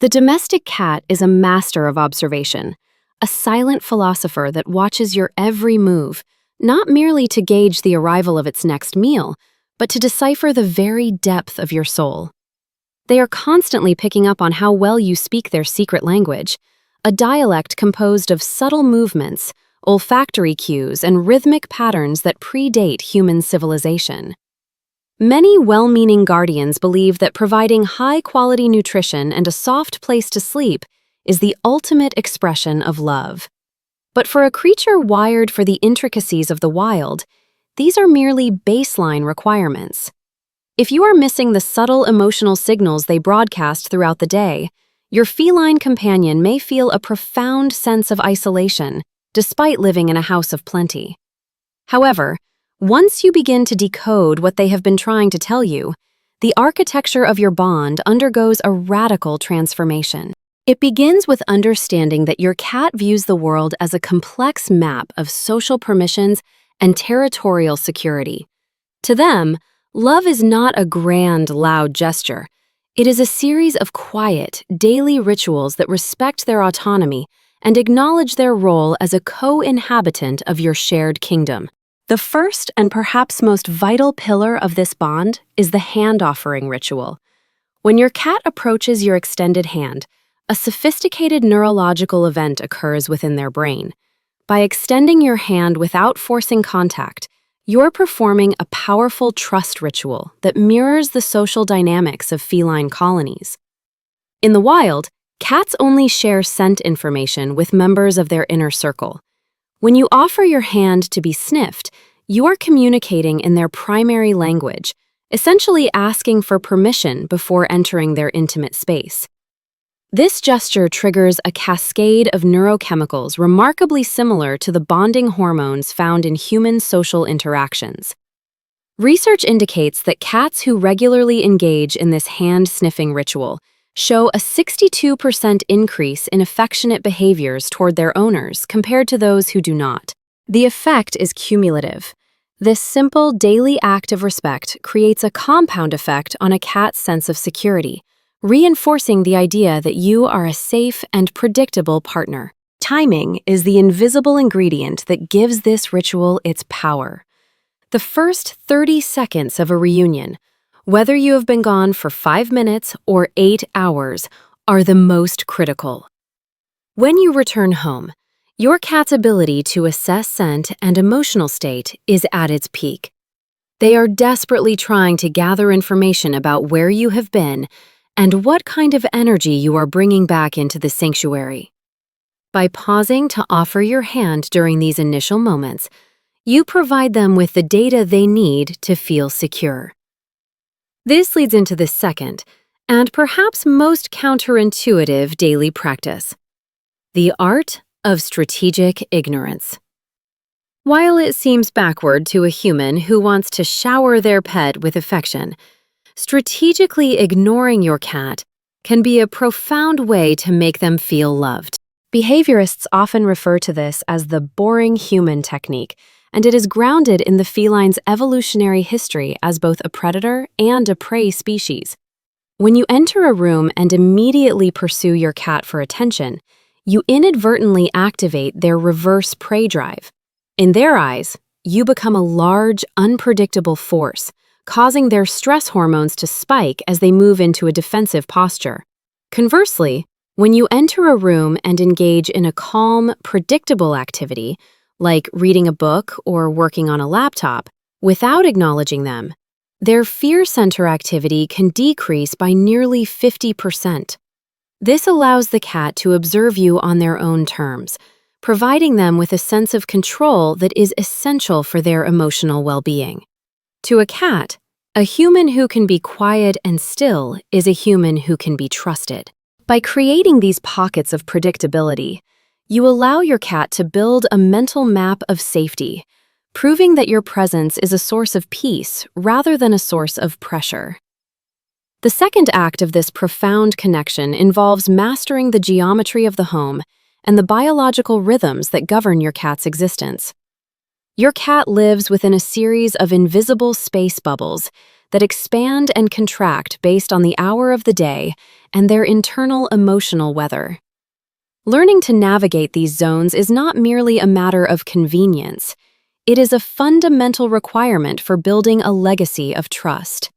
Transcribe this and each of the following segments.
The domestic cat is a master of observation, a silent philosopher that watches your every move, not merely to gauge the arrival of its next meal, but to decipher the very depth of your soul. They are constantly picking up on how well you speak their secret language, a dialect composed of subtle movements, olfactory cues, and rhythmic patterns that predate human civilization. Many well-meaning guardians believe that providing high-quality nutrition and a soft place to sleep is the ultimate expression of love. But for a creature wired for the intricacies of the wild, these are merely baseline requirements. If you are missing the subtle emotional signals they broadcast throughout the day, your feline companion may feel a profound sense of isolation, despite living in a house of plenty. However, once you begin to decode what they have been trying to tell you, the architecture of your bond undergoes a radical transformation. It begins with understanding that your cat views the world as a complex map of social permissions and territorial security. To them, love is not a grand, loud gesture. It is a series of quiet, daily rituals that respect their autonomy and acknowledge their role as a co-inhabitant of your shared kingdom. The first and perhaps most vital pillar of this bond is the hand-offering ritual. When your cat approaches your extended hand, a sophisticated neurological event occurs within their brain. By extending your hand without forcing contact, you're performing a powerful trust ritual that mirrors the social dynamics of feline colonies. In the wild, cats only share scent information with members of their inner circle. When you offer your hand to be sniffed, you are communicating in their primary language, essentially asking for permission before entering their intimate space. This gesture triggers a cascade of neurochemicals remarkably similar to the bonding hormones found in human social interactions. Research indicates that cats who regularly engage in this hand-sniffing ritual show a 62% increase in affectionate behaviors toward their owners compared to those who do not. The effect is cumulative. This simple daily act of respect creates a compound effect on a cat's sense of security, reinforcing the idea that you are a safe and predictable partner. Timing is the invisible ingredient that gives this ritual its power. The first 30 seconds of a reunion, whether you have been gone for 5 minutes or 8 hours, are the most critical. When you return home, your cat's ability to assess scent and emotional state is at its peak. They are desperately trying to gather information about where you have been and what kind of energy you are bringing back into the sanctuary. By pausing to offer your hand during these initial moments, you provide them with the data they need to feel secure. This leads into the second, and perhaps most counterintuitive daily practice: the art of strategic ignorance. While it seems backward to a human who wants to shower their pet with affection, strategically ignoring your cat can be a profound way to make them feel loved. Behaviorists often refer to this as the boring human technique, and it is grounded in the feline's evolutionary history as both a predator and a prey species. When you enter a room and immediately pursue your cat for attention, you inadvertently activate their reverse prey drive. In their eyes, you become a large, unpredictable force, causing their stress hormones to spike as they move into a defensive posture. Conversely, when you enter a room and engage in a calm, predictable activity, like reading a book or working on a laptop, without acknowledging them, their fear center activity can decrease by nearly 50%. This allows the cat to observe you on their own terms, providing them with a sense of control that is essential for their emotional well-being. To a cat, a human who can be quiet and still is a human who can be trusted. By creating these pockets of predictability, you allow your cat to build a mental map of safety, proving that your presence is a source of peace rather than a source of pressure. The second act of this profound connection involves mastering the geometry of the home and the biological rhythms that govern your cat's existence. Your cat lives within a series of invisible space bubbles that expand and contract based on the hour of the day and their internal emotional weather. Learning to navigate these zones is not merely a matter of convenience. It is a fundamental requirement for building a legacy of trust.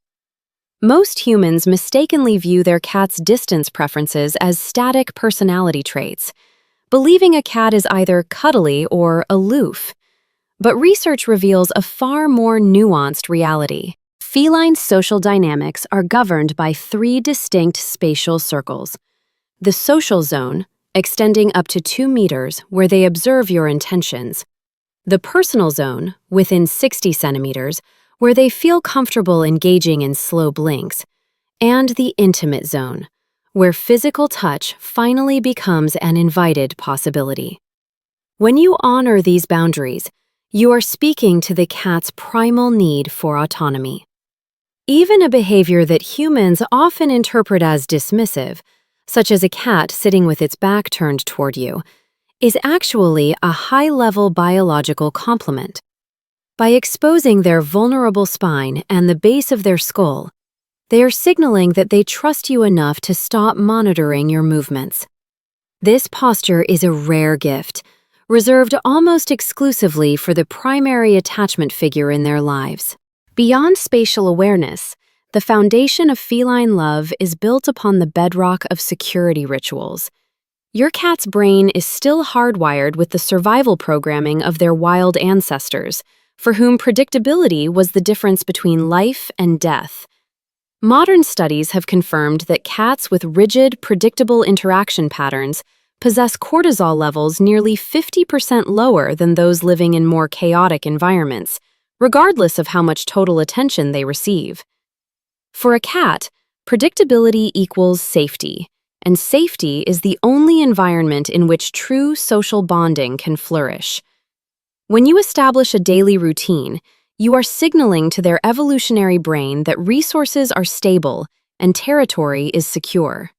Most humans mistakenly view their cat's distance preferences as static personality traits, believing a cat is either cuddly or aloof. But research reveals a far more nuanced reality. Feline social dynamics are governed by three distinct spatial circles. The social zone, extending up to 2 meters, where they observe your intentions. The personal zone, within 60 centimeters, where they feel comfortable engaging in slow blinks. And the intimate zone, where physical touch finally becomes an invited possibility. When you honor these boundaries, you are speaking to the cat's primal need for autonomy. Even a behavior that humans often interpret as dismissive, such as a cat sitting with its back turned toward you, is actually a high-level biological complement. By exposing their vulnerable spine and the base of their skull, they are signaling that they trust you enough to stop monitoring your movements. This posture is a rare gift, reserved almost exclusively for the primary attachment figure in their lives. Beyond spatial awareness, the foundation of feline love is built upon the bedrock of security rituals. Your cat's brain is still hardwired with the survival programming of their wild ancestors, for whom predictability was the difference between life and death. Modern studies have confirmed that cats with rigid, predictable interaction patterns possess cortisol levels nearly 50% lower than those living in more chaotic environments, regardless of how much total attention they receive. For a cat, predictability equals safety, and safety is the only environment in which true social bonding can flourish. When you establish a daily routine, you are signaling to their evolutionary brain that resources are stable and territory is secure.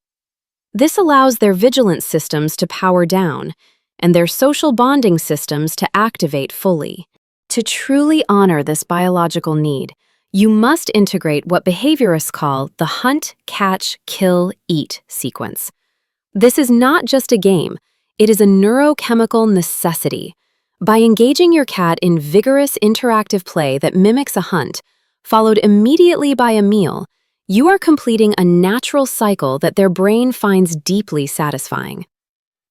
This allows their vigilance systems to power down and their social bonding systems to activate fully. To truly honor this biological need, you must integrate what behaviorists call the hunt, catch, kill, eat sequence. This is not just a game, it is a neurochemical necessity. By engaging your cat in vigorous interactive play that mimics a hunt, followed immediately by a meal, you are completing a natural cycle that their brain finds deeply satisfying.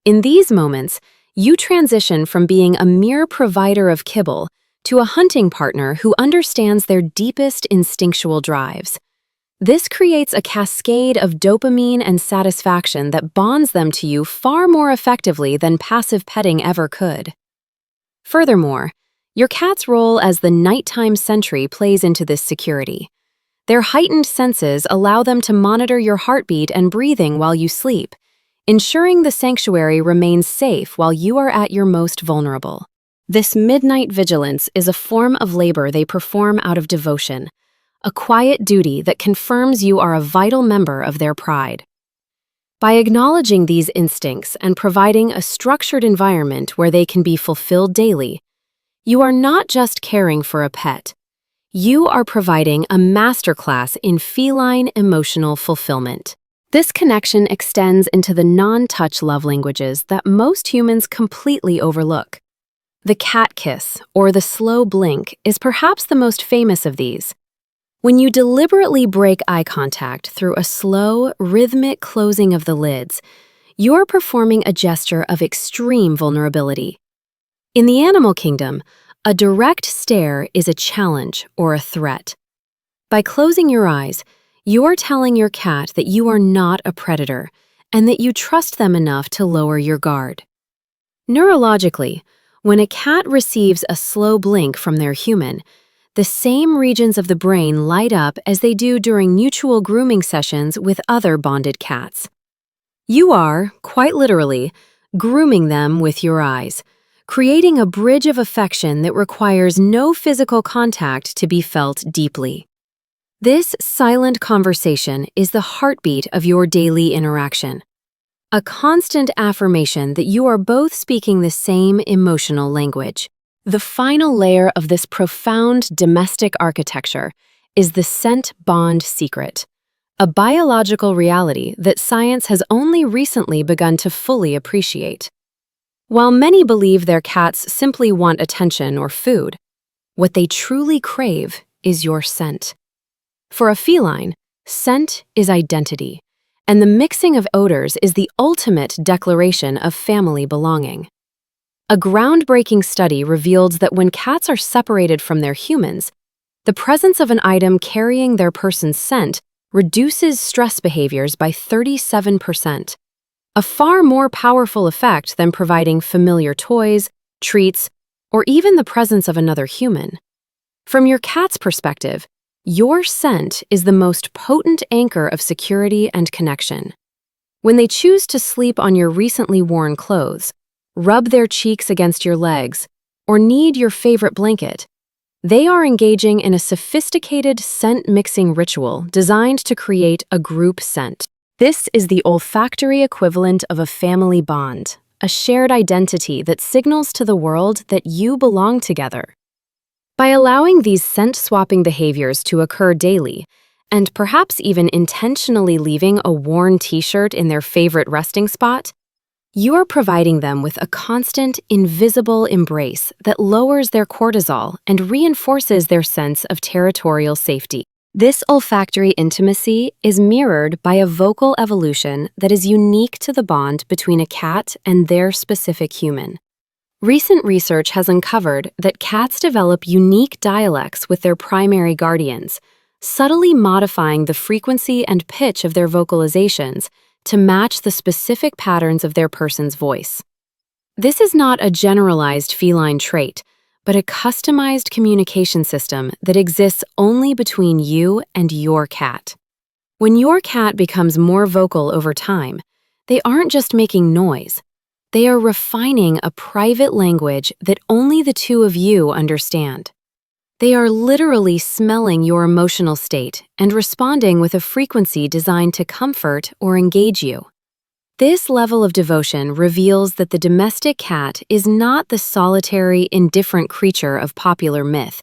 In these moments, you transition from being a mere provider of kibble to a hunting partner who understands their deepest instinctual drives. This creates a cascade of dopamine and satisfaction that bonds them to you far more effectively than passive petting ever could. Furthermore, your cat's role as the nighttime sentry plays into this security. Their heightened senses allow them to monitor your heartbeat and breathing while you sleep, ensuring the sanctuary remains safe while you are at your most vulnerable. This midnight vigilance is a form of labor they perform out of devotion, a quiet duty that confirms you are a vital member of their pride. By acknowledging these instincts and providing a structured environment where they can be fulfilled daily, you are not just caring for a pet. You are providing a masterclass in feline emotional fulfillment. This connection extends into the non-touch love languages that most humans completely overlook. The cat kiss, or the slow blink, is perhaps the most famous of these. When you deliberately break eye contact through a slow, rhythmic closing of the lids, you're performing a gesture of extreme vulnerability. In the animal kingdom, a direct stare is a challenge or a threat. By closing your eyes, you are telling your cat that you are not a predator and that you trust them enough to lower your guard. Neurologically, when a cat receives a slow blink from their human, the same regions of the brain light up as they do during mutual grooming sessions with other bonded cats. You are, quite literally, grooming them with your eyes, creating a bridge of affection that requires no physical contact to be felt deeply. This silent conversation is the heartbeat of your daily interaction, a constant affirmation that you are both speaking the same emotional language. The final layer of this profound domestic architecture is the scent bond secret, a biological reality that science has only recently begun to fully appreciate. While many believe their cats simply want attention or food, what they truly crave is your scent. For a feline, scent is identity, and the mixing of odors is the ultimate declaration of family belonging. A groundbreaking study revealed that when cats are separated from their humans, the presence of an item carrying their person's scent reduces stress behaviors by 37%, a far more powerful effect than providing familiar toys, treats, or even the presence of another human. From your cat's perspective, your scent is the most potent anchor of security and connection. When they choose to sleep on your recently worn clothes, rub their cheeks against your legs, or need your favorite blanket, they are engaging in a sophisticated scent-mixing ritual designed to create a group scent. This is the olfactory equivalent of a family bond, a shared identity that signals to the world that you belong together. By allowing these scent-swapping behaviors to occur daily, and perhaps even intentionally leaving a worn t-shirt in their favorite resting spot, you are providing them with a constant, invisible embrace that lowers their cortisol and reinforces their sense of territorial safety. This olfactory intimacy is mirrored by a vocal evolution that is unique to the bond between a cat and their specific human. Recent research has uncovered that cats develop unique dialects with their primary guardians, subtly modifying the frequency and pitch of their vocalizations to match the specific patterns of their person's voice. This is not a generalized feline trait, but a customized communication system that exists only between you and your cat. When your cat becomes more vocal over time, they aren't just making noise. They are refining a private language that only the two of you understand. They are literally smelling your emotional state and responding with a frequency designed to comfort or engage you. This level of devotion reveals that the domestic cat is not the solitary, indifferent creature of popular myth,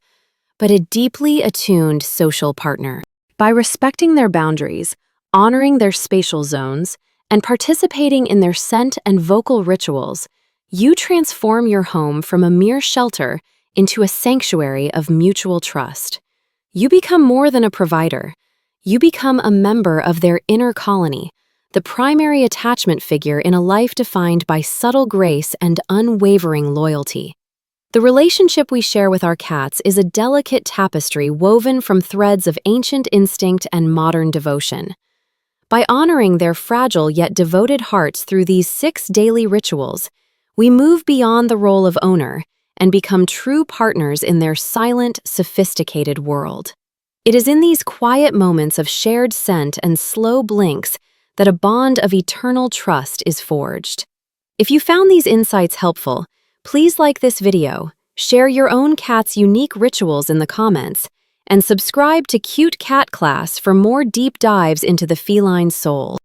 but a deeply attuned social partner. By respecting their boundaries, honoring their spatial zones, and participating in their scent and vocal rituals, you transform your home from a mere shelter into a sanctuary of mutual trust. You become more than a provider. You become a member of their inner colony, the primary attachment figure in a life defined by subtle grace and unwavering loyalty. The relationship we share with our cats is a delicate tapestry woven from threads of ancient instinct and modern devotion. By honoring their fragile yet devoted hearts through these 6 daily rituals, we move beyond the role of owner and become true partners in their silent, sophisticated world. It is in these quiet moments of shared scent and slow blinks that a bond of eternal trust is forged. If you found these insights helpful, please like this video, share your own cat's unique rituals in the comments, and subscribe to Cute Cat Class for more deep dives into the feline soul.